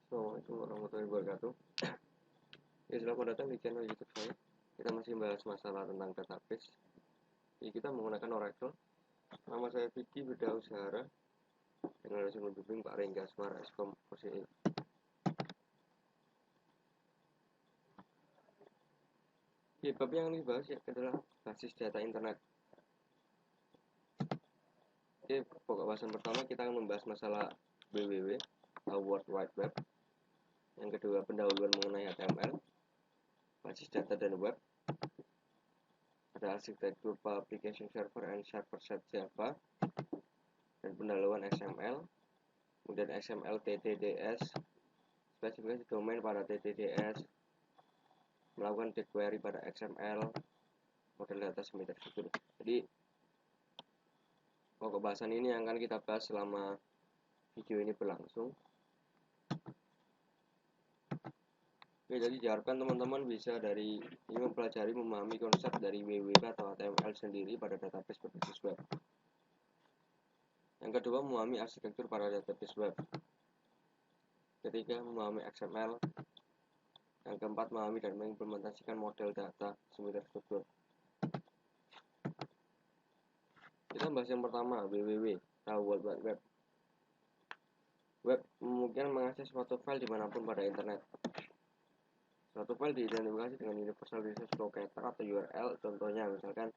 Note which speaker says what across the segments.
Speaker 1: Assalamualaikum warahmatullahi wabarakatuh. Ya, selamat datang di channel YouTube saya. Kita masih membahas masalah tentang database. Jadi kita menggunakan Oracle. Nama saya Vicky Wirdausahara dengan dosen pembimbing Pak Rengga Asmara Eskom OCE. Di bab yang dibahas adalah basis data internet. Oke, pokok bahasan pertama kita akan membahas masalah WWW atau World Wide Web. Yang kedua, pendahuluan mengenai HTML, basis data dan web. Ada arsitektur Publication Server and Server Set Java, dan pendahuluan XML. Kemudian XML TTDS, spesifikasi domain pada TTDS, melakukan query pada XML, model data semi terstruktur. Jadi pokok bahasan ini yang akan kita bahas selama video ini berlangsung. Oke, jadi diharapkan teman-teman bisa dari ini mempelajari memahami konsep dari WWW atau HTML sendiri pada database berbasis web. Yang kedua, memahami arsitektur pada database web. Ketiga, memahami XML. Yang keempat, memahami dan mengimplementasikan model data semi terstruktur. Kita bahas yang pertama, WWW atau World Wide Web. Web memungkinkan mengakses suatu file dimanapun pada internet. Suatu file diidentifikasi dengan Universal Resource Locator atau URL. Contohnya misalkan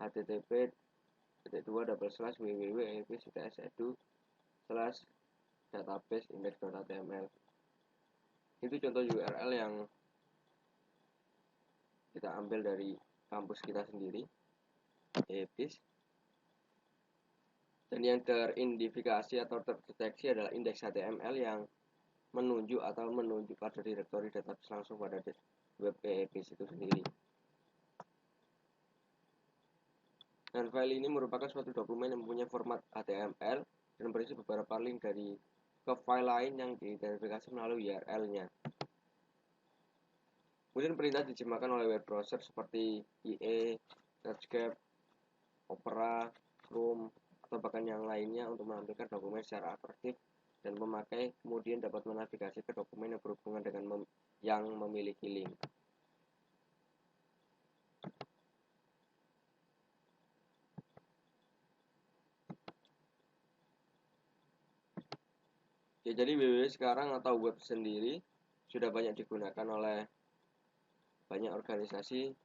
Speaker 1: http://www.epis.edu/database-index.html. Itu contoh URL yang kita ambil dari kampus kita sendiri, EPIS. Dan yang teridentifikasi atau terdeteksi adalah indeks HTML yang menunjuk pada direktori database langsung pada web EPIS itu sendiri. Dan file ini merupakan suatu dokumen yang mempunyai format HTML dan berisi beberapa link ke file lain yang diidentifikasi melalui URL-nya. Kemudian perintah dijemahkan oleh web browser seperti IE, Netscape, Opera, Chrome, atau bahkan yang lainnya untuk menampilkan dokumen secara atraktif dan pemakai kemudian dapat menavigasi ke dokumen yang berhubungan dengan yang memiliki link. Ya, jadi WWW sekarang atau web sendiri sudah banyak digunakan oleh banyak organisasi,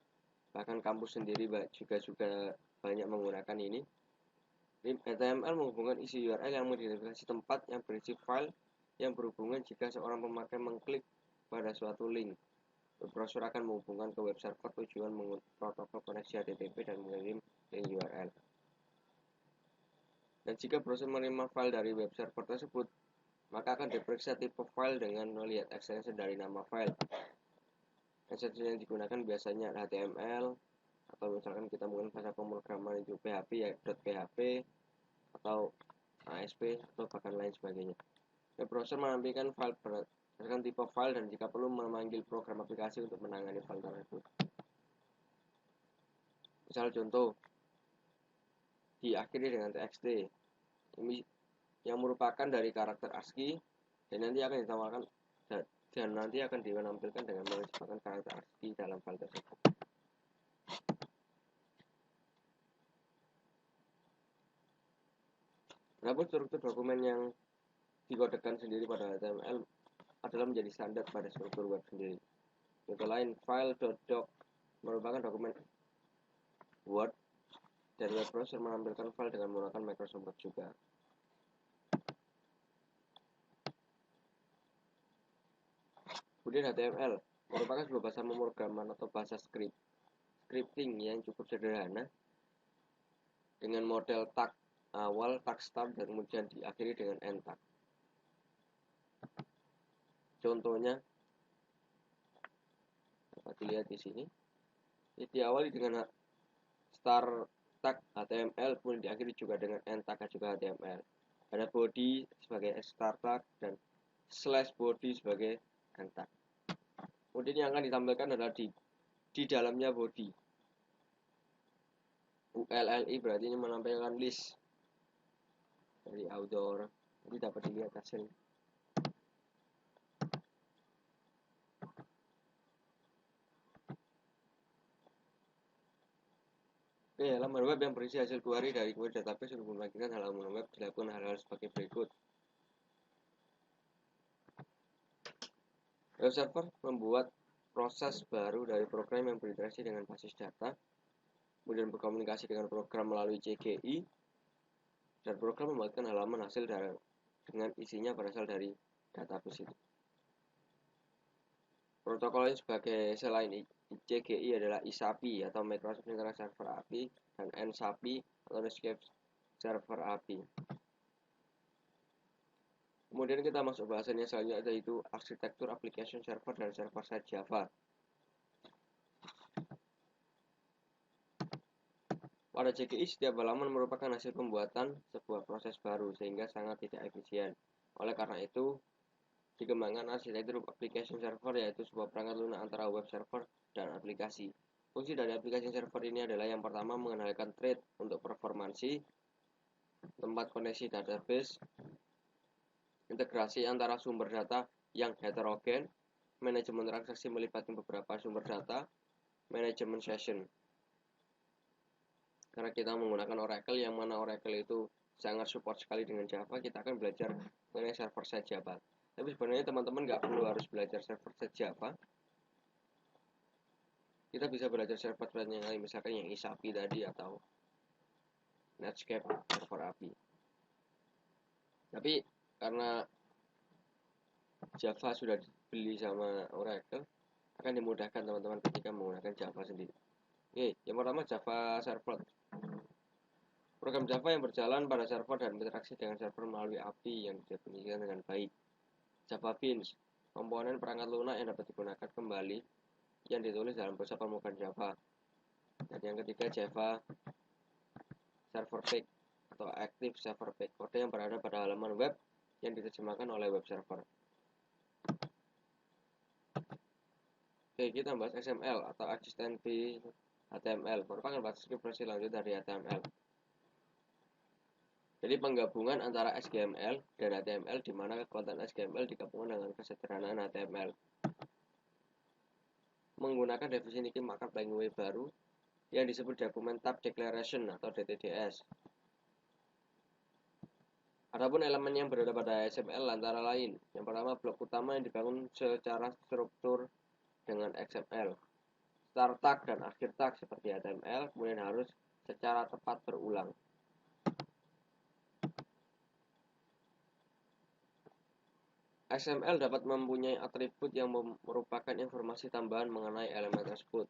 Speaker 1: bahkan kampus sendiri juga banyak menggunakan ini. HTML menghubungkan isi URL yang mengidentifikasi tempat yang berisi file yang berhubungan jika seorang pemakai mengklik pada suatu link. Web browser akan menghubungkan ke web server tujuan protokol koneksi HTTP dan mengirim link URL. Dan jika browser menerima file dari web server tersebut, maka akan diperiksa tipe file dengan melihat extension dari nama file. Extension yang digunakan biasanya HTML, atau misalkan kita menggunakan bahasa pemrograman itu PHP ya .php atau ASP atau bahkan lain sebagainya. Web browser menampilkan file berdasarkan tipe file dan jika perlu memanggil program aplikasi untuk menangani file tersebut. Misal contoh diakhiri dengan txt ini yang merupakan dari karakter ASCII dan nanti akan ditambahkan dan nanti akan ditampilkan dengan menyebutkan karakter ASCII dalam file tersebut. Adapun struktur dokumen yang dikodekan sendiri pada HTML adalah menjadi standar pada struktur web sendiri. Contoh lain, file.doc merupakan dokumen Word dan web browser menampilkan file dengan menggunakan Microsoft Word juga. Kemudian HTML merupakan sebuah bahasa pemrograman atau bahasa scripting yang cukup sederhana dengan model tag awal, tag start, dan kemudian diakhiri dengan end tag. Contohnya dapat dilihat di sini. Diawali dengan start tag HTML, kemudian diakhiri juga dengan end tag juga HTML. Ada body sebagai start tag dan slash body sebagai end tag. Kemudian yang akan ditampilkan adalah di dalamnya body. ULLI berarti ini menampilkan list dari outdoor. Jadi dapat dilihat hasil. Oke, halaman web yang berisi hasil query dari query database untuk membagikan halaman web dilakukan hal-hal sebagai berikut. Web server membuat proses baru dari program yang berinteraksi dengan basis data, kemudian berkomunikasi dengan program melalui CGI, dan program membuatkan halaman hasil dengan isinya berasal dari database itu. Protokol ini sebagai selain CGI adalah ISAPI atau Microsoft Internet Server API dan NSAPI atau Netscape Server API. Kemudian kita masuk bahasannya selanjutnya, yaitu arsitektur application server dan server-side Java. Pada CGI, setiap halaman merupakan hasil pembuatan sebuah proses baru sehingga sangat tidak efisien. Oleh karena itu, dikembangkan arsitektur application server, yaitu sebuah perangkat lunak antara web server dan aplikasi. Fungsi dari aplikasi server ini adalah yang pertama, mengendalikan thread untuk performansi, tempat koneksi database, integrasi antara sumber data yang heterogen, manajemen transaksi melibatkan beberapa sumber data, manajemen session. Karena kita menggunakan Oracle, yang mana Oracle itu sangat support sekali dengan Java, kita akan belajar mengenai server-side Java. Tapi sebenarnya teman-teman nggak perlu harus belajar server-side Java. Kita bisa belajar server-side yang lain, misalkan yang ISAPI tadi atau Netscape Server API. Tapi karena Java sudah dibeli sama Oracle, akan dimudahkan teman-teman ketika menggunakan Java sendiri. Oke, yang pertama Java Servlet. Program Java yang berjalan pada server dan berinteraksi dengan server melalui API yang didefinisikan dengan baik. Java Beans, komponen perangkat lunak yang dapat digunakan kembali yang ditulis dalam bahasa permukaan Java. Dan yang ketiga Java Server Page atau Active Server Page, kode yang berada pada halaman web yang diterjemahkan oleh web server. Oke, kita bahas XML atau Extended HTML, merupakan bahasa skripsi lanjut dari HTML. Jadi penggabungan antara XML dan HTML, di mana kekuatan XML digabungkan dengan kesederhanaan HTML. Menggunakan definisi markup language baru yang disebut Document Type Declaration atau DTDS. Adapun elemen yang berada pada XML antara lain, yang pertama blok utama yang dibangun secara struktur dengan XML. Start tag dan akhir tag seperti HTML kemudian harus secara tepat berulang. XML dapat mempunyai atribut yang merupakan informasi tambahan mengenai elemen tersebut.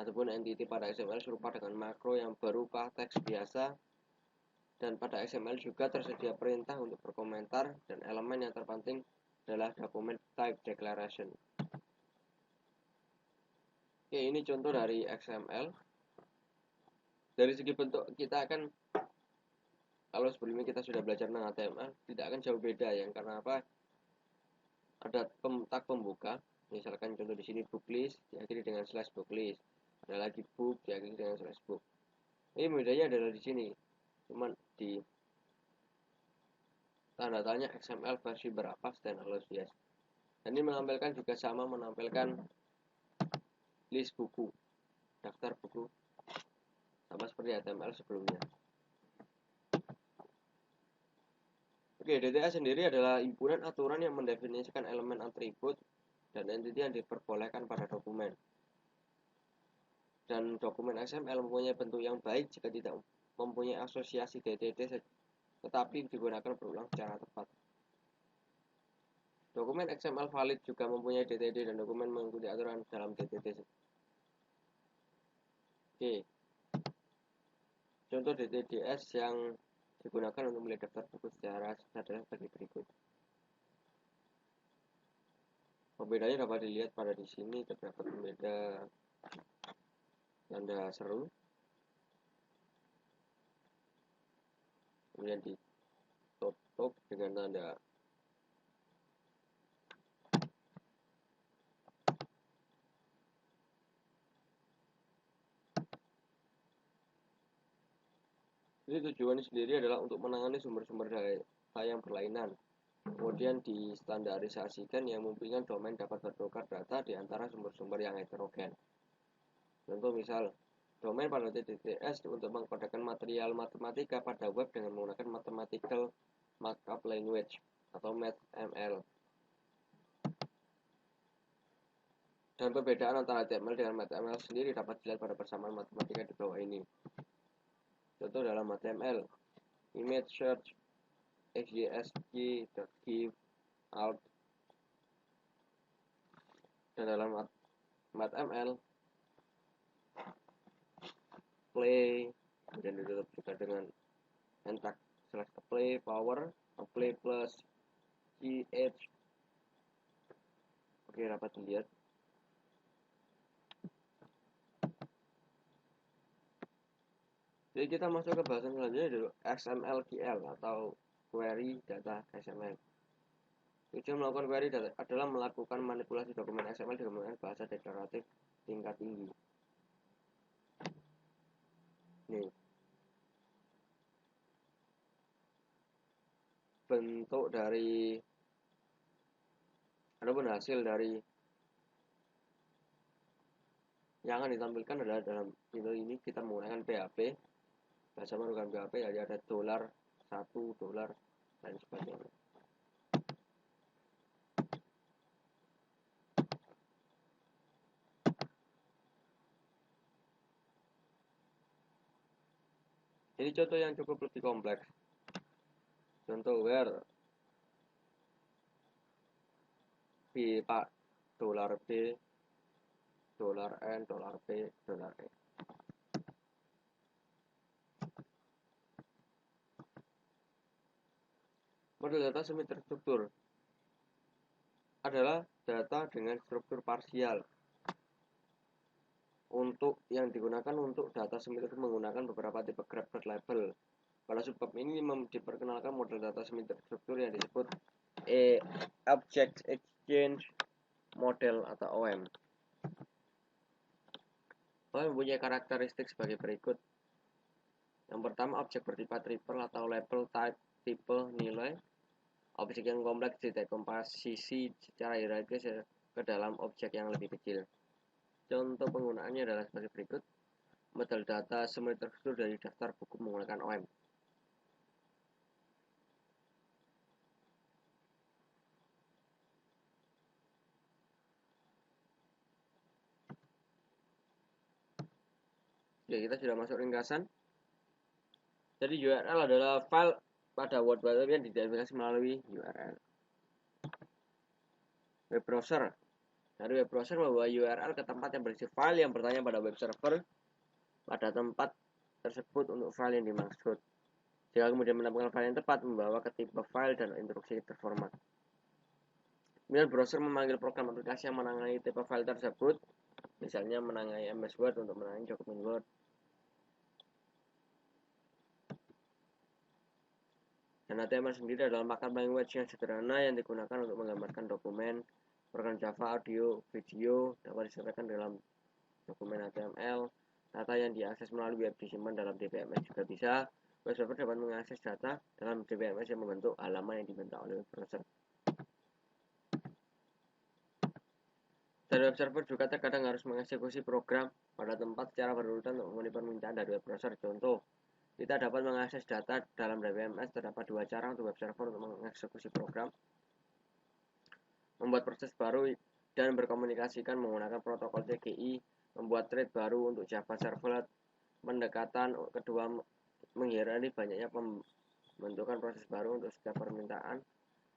Speaker 1: Adapun entity pada XML serupa dengan makro yang berupa teks biasa, dan pada XML juga tersedia perintah untuk berkomentar, dan elemen yang terpenting adalah Document Type Declaration. Oke, ini contoh dari XML. Dari segi bentuk kita akan, kalau sebelumnya kita sudah belajar tentang HTML, tidak akan jauh beda ya. Karena apa? Ada tag pembuka, misalkan contoh di sini book list diakhiri dengan slash book list. Ada lagi book diakhiri dengan slash book. Ini bedanya adalah di sini. Cuman di tanda tanya XML versi berapa standalone yes. Dan ini menampilkan juga sama, menampilkan list buku, daftar buku, sama seperti HTML sebelumnya. Oke, DTA sendiri adalah himpunan aturan yang mendefinisikan elemen atribut dan entity yang diperbolehkan pada dokumen. Dan dokumen XML mempunyai bentuk yang baik jika tidak mempunyai asosiasi DTD, tetapi digunakan berulang secara tepat. Dokumen XML valid juga mempunyai DTD dan dokumen mengikuti aturan dalam DTD. Oke. Contoh DTDS yang digunakan untuk melihat daftar buku secara adalah sebagai berikut. Pembedanya dapat dilihat pada di sini, terdapat pembeda tanda seru, kemudian ditutup dengan tanda Jadi tujuannya sendiri adalah untuk menangani sumber-sumber data yang berlainan. Kemudian distandarisasikan yang memungkinkan domain dapat bertukar data di antara sumber-sumber yang heterogen. Contoh misal domain pada TTS untuk mengkodekan material matematika pada web dengan menggunakan Mathematical Markup Language atau MathML. Dan perbedaan antara HTML dengan MathML sendiri dapat dilihat pada persamaan matematika di bawah ini. Contoh dalam HTML, image search, xysg.give, out. Dan dalam MathML, play, kemudian ditutup juga dengan enter select play power, play plus ch. Oke, dapat dilihat. Jadi kita masuk ke bahasan selanjutnya dulu, XML/QL atau query data XML. Tujuan melakukan query data adalah melakukan manipulasi dokumen XML dengan menggunakan bahasa deklaratif tingkat tinggi. Nih, bentuk dari ataupun hasil dari yang akan ditampilkan adalah dalam video ini kita menggunakan PHP, bahasa menggunakan PHP, jadi ada $1 dan sebagainya. Ini contoh yang cukup lebih kompleks. Contoh where B Pak $B $N $P $E. Model data semi terstruktur adalah data dengan struktur parsial. Untuk yang digunakan untuk data semi terstruktur menggunakan beberapa tipe graph label. Pada subbab ini diperkenalkan model data semi terstruktur yang disebut Object Exchange Model atau OM. OM mempunyai karakteristik sebagai berikut. Yang pertama, objek bertipe triple atau label type tipe nilai. Objek yang kompleks didekomposisi secara hierarkis ke dalam objek yang lebih kecil. Contoh penggunaannya adalah sebagai berikut. Model data semi terstruktur dari daftar buku menggunakan OM. Ya, kita sudah masuk ringkasan. Jadi URL adalah file pada Word Web yang diidentifikasi melalui URL. Web browser. Dari web browser membawa URL ke tempat yang berisi file yang bertanya pada web server pada tempat tersebut untuk file yang dimaksud. Jika kemudian menemukan file yang tepat, membawa ke tipe file dan instruksi terformat. Kemudian browser memanggil program aplikasi yang menangani tipe file tersebut, misalnya menangani MS Word untuk menangani dokumen Word. Dan HTML sendiri adalah markup language yang sederhana yang digunakan untuk menggambarkan dokumen. Program Java, audio, video dapat disampaikan dalam dokumen HTML. Data yang diakses melalui web disimpan dalam DBMS juga bisa. Web server dapat mengakses data dalam DBMS yang membentuk halaman yang dibentuk oleh web browser. Dan web server juga terkadang harus mengeksekusi program pada tempat secara berurutan untuk memenuhi permintaan dari web browser. Contoh, kita dapat mengakses data dalam DBMS. Terdapat dua cara untuk web server untuk mengeksekusi program. Membuat proses baru dan berkomunikasikan menggunakan protokol CGI, membuat thread baru untuk Java Servlet. Pendekatan kedua menghindari banyaknya pembentukan proses baru untuk setiap permintaan.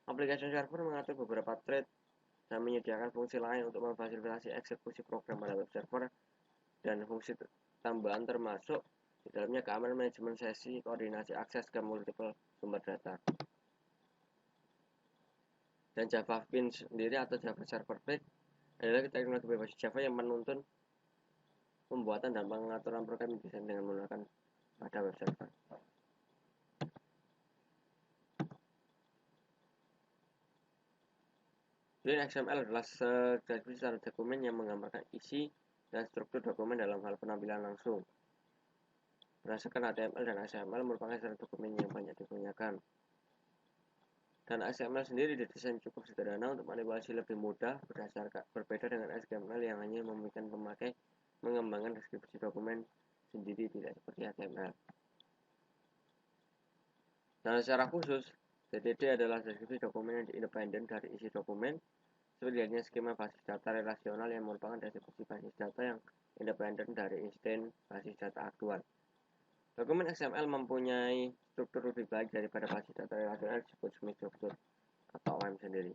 Speaker 1: Aplikasi server mengatur beberapa thread dan menyediakan fungsi lain untuk memfasilitasi eksekusi program pada web server dan fungsi tambahan termasuk di dalamnya keamanan manajemen sesi, koordinasi akses ke multiple sumber data. Dan Java Bean sendiri atau Java Server Page adalah teknologi berbasis Java yang menuntun pembuatan dan pengaturan program desain dengan menggunakan pada web server. Jadi XML adalah secara dokumen yang menggambarkan isi dan struktur dokumen dalam hal penampilan langsung. Berdasarkan HTML dan XML merupakan secara dokumen yang banyak digunakan. Dan XML sendiri didesain cukup sederhana untuk manipulasi lebih mudah, berbeda dengan XML yang hanya memungkinkan pemakai mengembangkan deskripsi dokumen sendiri, tidak seperti HTML. Dan secara khusus, DDD adalah deskripsi dokumen yang independen dari isi dokumen, seperti halnya skema basis data relasional yang merupakan deskripsi basis data yang independen dari instan basis data aktual. Dokumen XML mempunyai struktur lebih baik daripada basis data relasional disebut semi-struktur atau OM sendiri.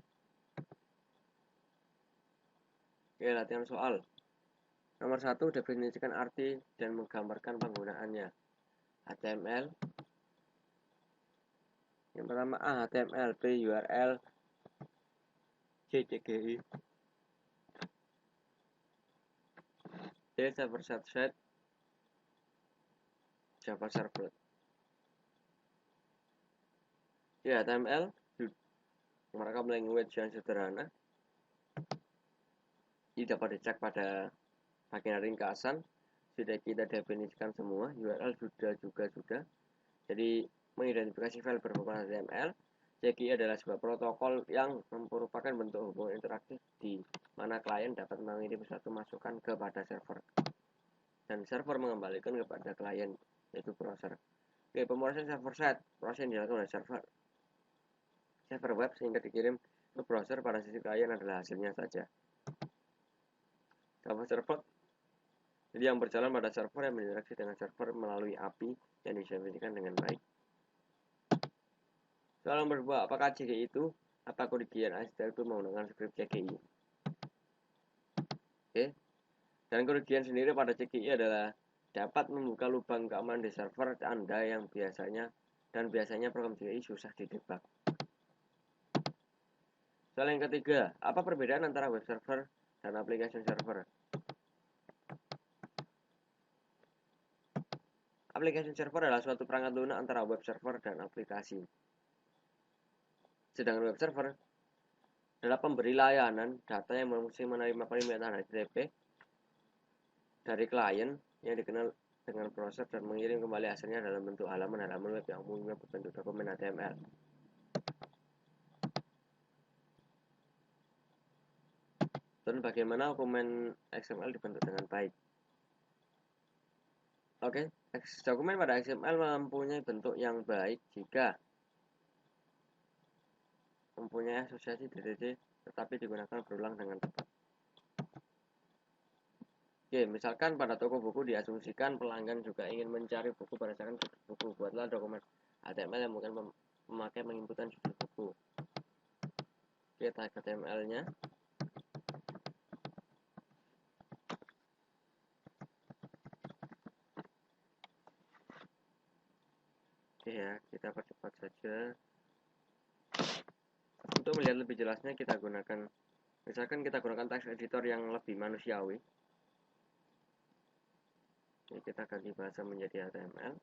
Speaker 1: Oke, latihan soal. Nomor 1, definisikan arti dan menggambarkan penggunaannya. HTML. Yang pertama A, HTML, B, URL, C, CGI, D, server set, Java servlet. Ya, HTML merekam language yang sederhana. Ini dapat dicek pada bagian ringkasan. Sudah kita definisikan semua. URL juga sudah. Jadi mengidentifikasi file berformat HTML. CGI adalah sebuah protokol yang merupakan bentuk hubungan interaktif di mana klien dapat mengirim suatu masukan kepada server dan server mengembalikan kepada klien, yaitu browser. Oke, pemrosesan server set, proses yang dilakukan oleh server web sehingga dikirim ke browser pada sisi klien adalah hasilnya saja. Java servlet, jadi yang berjalan pada server yang berinteraksi dengan server melalui API yang didefinisikan dengan baik. Soal nomor 2, apakah CGI itu? Apa kerugian HTML itu menggunakan script CGI? Oke. Dan kerugian sendiri pada CGI adalah dapat membuka lubang keamanan di server Anda yang biasanya program CGI susah didebug. Soal yang ketiga, apa perbedaan antara web server dan application server? Application server adalah suatu perangkat lunak antara web server dan aplikasi. Sedangkan web server adalah pemberi layanan data yang mesti menerima permintaan HTTP dari klien yang dikenal dengan browser dan mengirim kembali hasilnya dalam bentuk halaman-halaman web yang umumnya berbentuk dokumen HTML. Dan bagaimana dokumen XML dibentuk dengan baik? Oke, dokumen pada XML mempunyai bentuk yang baik jika mempunyai asosiasi DDD tetapi digunakan berulang dengan tepat. Oke, misalkan pada toko buku diasumsikan pelanggan juga ingin mencari buku berdasarkan judul buku. Buatlah dokumen HTML yang mungkin memakai penginputan judul buku. Oke, tag HTML-nya. Oke ya, kita percepat saja. Untuk melihat lebih jelasnya misalkan kita gunakan text editor yang lebih manusiawi. Ini kita ganti bahasa menjadi HTML.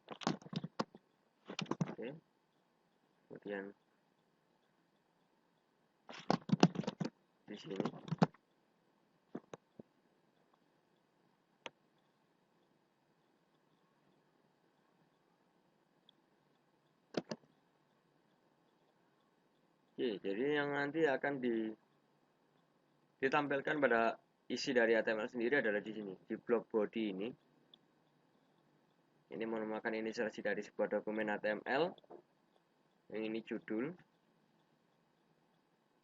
Speaker 1: Oke. Kemudian di sini oke, jadi yang nanti akan ditampilkan pada isi dari HTML sendiri adalah di sini, di blok body ini. Ini merupakan inisialisasi dari sebuah dokumen HTML. Yang ini judul.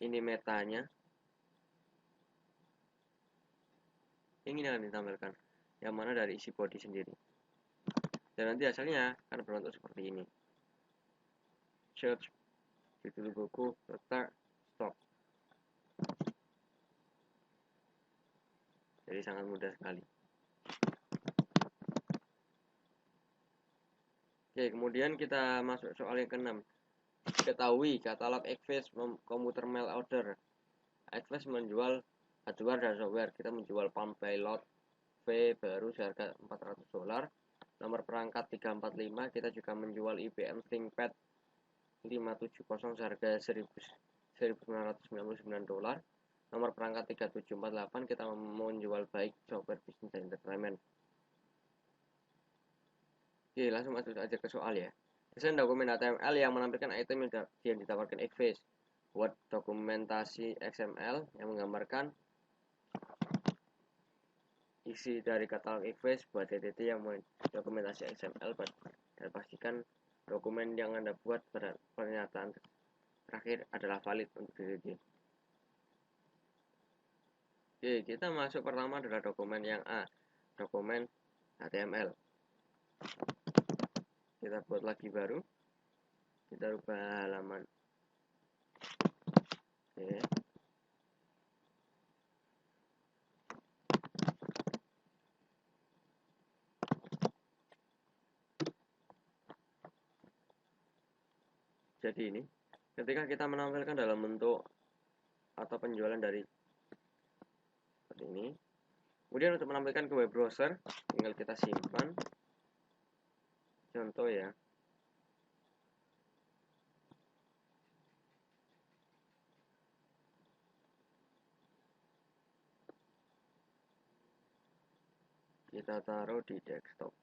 Speaker 1: Ini metanya. Yang ini akan ditampilkan, yang mana dari isi body sendiri. Dan nanti hasilnya akan berbentuk seperti ini. Search, judul buku, letak, stop. Jadi sangat mudah sekali. Oke, kemudian kita masuk soal yang ke-6. Ketahui katalog Xfce computer mail order. Xfce menjual hardware dan software. Kita menjual Palm Pilot V baru seharga $400. Nomor perangkat 345. Kita juga menjual IBM ThinkPad 570 seharga $1.999. Nomor perangkat 3748. Kita menjual baik software bisnis dan entertainment. Oke, langsung masuk aja ke soal ya. Desain dokumen HTML yang menampilkan item yang ditawarkan Xfce. Buat dokumentasi XML yang menggambarkan isi dari katalog Express buat TTT yang dokumentasi XML, dan pastikan dokumen yang Anda buat pada pernyataan terakhir adalah valid untuk TTT. Oke, kita masuk pertama adalah dokumen yang A, dokumen HTML. Kita buat lagi baru, kita rubah halaman. Oke. Jadi ini, ketika kita menampilkan dalam bentuk atau penjualan dari seperti ini, kemudian untuk menampilkan ke web browser, tinggal kita simpan. Contoh ya. Kita taruh di desktop.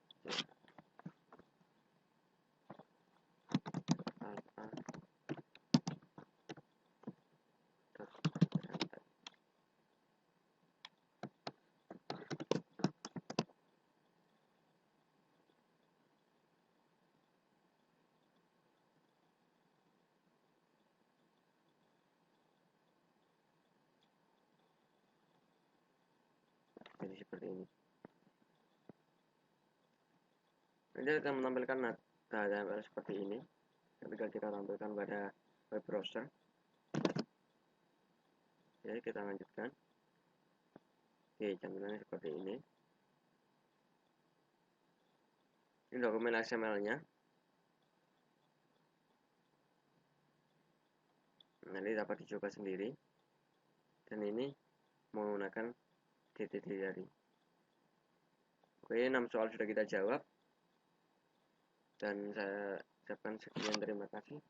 Speaker 1: Jadi seperti ini. Nanti akan menampilkan HTML seperti ini ketika kita tampilkan pada web browser. Oke, kita lanjutkan. Oke, tampilannya seperti ini. Ini dokumen XML-nya. Nanti dapat dicoba sendiri. Dan ini menggunakan TTT tadi. Oke, 6 soal sudah kita jawab. Dan saya ucapkan sekian, terima kasih.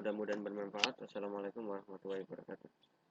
Speaker 1: Mudah-mudahan bermanfaat. Wassalamualaikum warahmatullahi wabarakatuh.